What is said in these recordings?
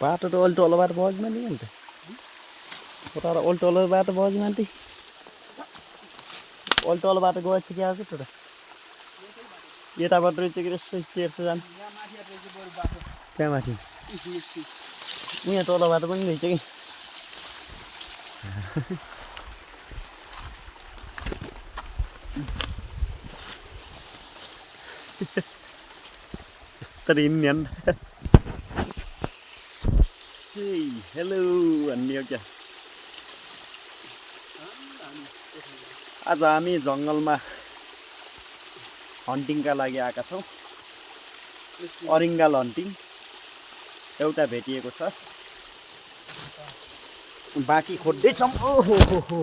बाटो त अल्टो अल्लो बाटो बग्यो नि अन्त उता अल्टो अल्लो बाटो बग्यो माथि अल्टो अल्लो बाटो गएछ कि आज त यताबाट रहेछ कि यसो तेर्सो जानु त्यहाँ माथि यहाँ तल्लो बाटो पनि रहेछ कि यस्तरी हिँड्ने नि हेलो भन्ने हो क्या आज हामी जङ्गलमा हन्टिङका लागि आएका छौँ अरिङ्गाल हन्टिङ एउटा भेटिएको छ बाँकी खोज्दैछौँ ओहो हो हो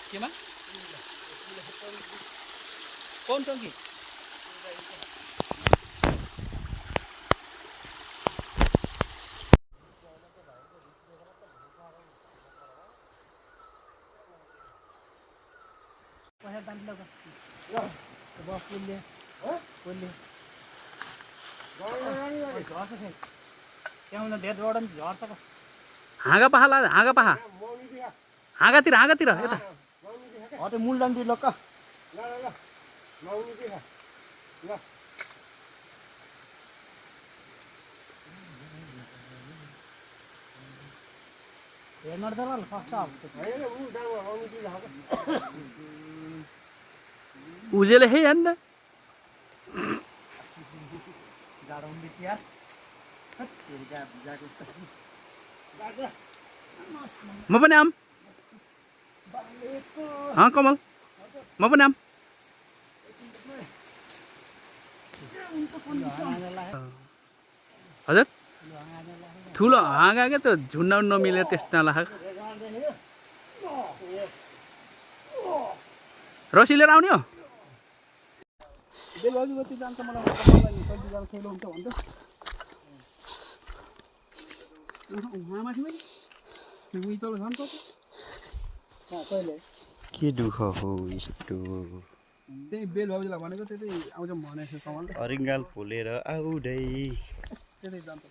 केमा कौन टंकी हाँगा पहा ला हाँगा पहा हाँगातिर हाँगातिर यता अटे मूल डान्डी लक्का ल ल ल माउनी के छ ल हेर्न त ल फर्स्ट हाफ हैन उ डाङमा माउनी के छ उजेले हे हेर्न जाडो हुन्छ यार म पनि आम हाँ कमल म पनि आम हजुर ठुलो हाँगा क्या त्यो झुन्डाउ नमिलेर त्यस्तो नलाख रसी लिएर आउने हो के दुःख हो यस्तो त्यही बेल बाबुजीलाई भनेको त्यतै आउँछ भनेको कमल अरिङ्गाल फुलेर आउँदै त्यतै जान्छ